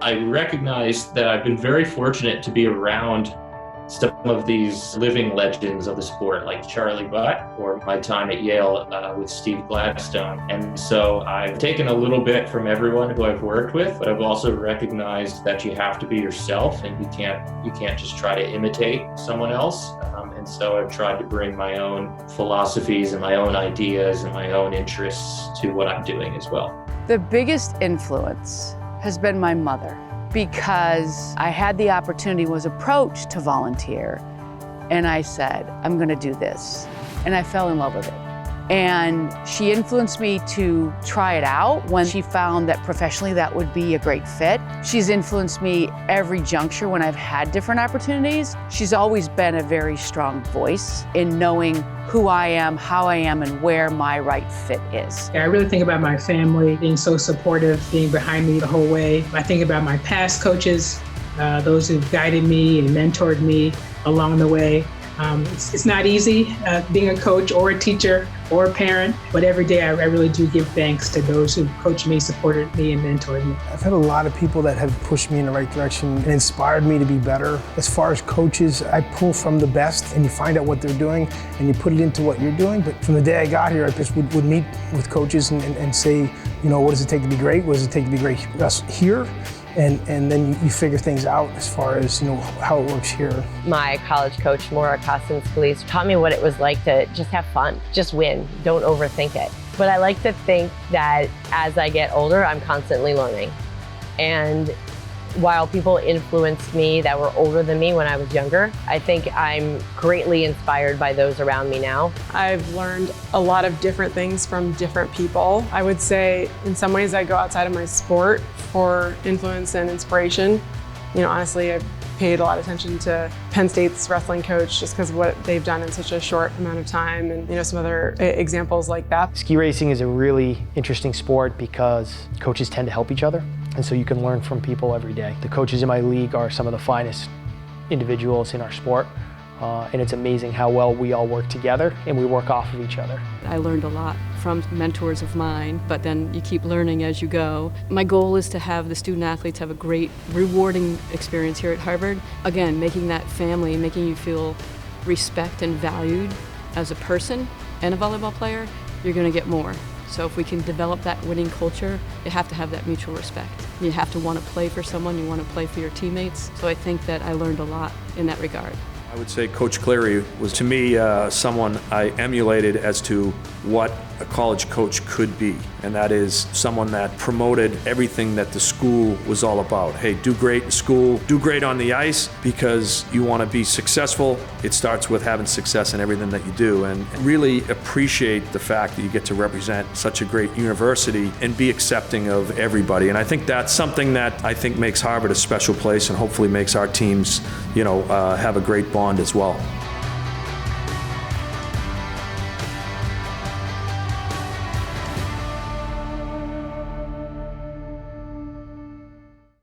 I recognize that I've been very fortunate to be around some of these living legends of the sport, like Charlie Butt, or my time at Yale with Steve Gladstone. And so I've taken a little bit from everyone who I've worked with, but I've also recognized that you have to be yourself, and you can't just try to imitate someone else. And so I've tried to bring my own philosophies and my own ideas and my own interests to what I'm doing as well. The biggest influence has been my mother, because I had the opportunity, was approached to volunteer, and I said, I'm gonna do this. And I fell in love with it. And she influenced me to try it out when she found that professionally that would be a great fit. She's influenced me every juncture when I've had different opportunities. She's always been a very strong voice in knowing who I am, how I am, and where my right fit is. I really think about my family being so supportive, being behind me the whole way. I think about my past coaches, those who've guided me and mentored me along the way. It's not easy being a coach or a teacher or a parent, but every day I really do give thanks to those who coached me, supported me, and mentored me. I've had a lot of people that have pushed me in the right direction and inspired me to be better. As far as coaches, I pull from the best, and you find out what they're doing and you put it into what you're doing. But from the day I got here, I just would meet with coaches and say, you know, what does it take to be great? What does it take to be great here? And then you figure things out as far as, you know, how it works here. My college coach, MORAWSKI, taught me what it was like to just have fun, just win, don't overthink it. But I like to think that as I get older, I'm constantly learning. And while people influenced me that were older than me when I was younger, I think I'm greatly inspired by those around me now. I've learned a lot of different things from different people. I would say in some ways I go outside of my sport for influence and inspiration. You know, honestly, I've paid a lot of attention to Penn State's wrestling coach just because of what they've done in such a short amount of time, and you know, some other examples like that. Ski racing is a really interesting sport because coaches tend to help each other, and so you can learn from people every day. The coaches in my league are some of the finest individuals in our sport, and it's amazing how well we all work together and we work off of each other. I learned a lot from mentors of mine, but then you keep learning as you go. My goal is to have the student athletes have a great, rewarding experience here at Harvard. Again, making that family, making you feel respect and valued as a person and a volleyball player, you're gonna get more. So if we can develop that winning culture, you have to have that mutual respect. You have to want to play for someone, you want to play for your teammates. So I think that I learned a lot in that regard. I would say Coach Cleary was, to me, someone I emulated as to what a college coach could be. And that is someone that promoted everything that the school was all about. Hey, do great in school, do great on the ice, because you want to be successful. It starts with having success in everything that you do, and really appreciate the fact that you get to represent such a great university and be accepting of everybody. And I think that's something that I think makes Harvard a special place and hopefully makes our teams, you know, have a great bond as well.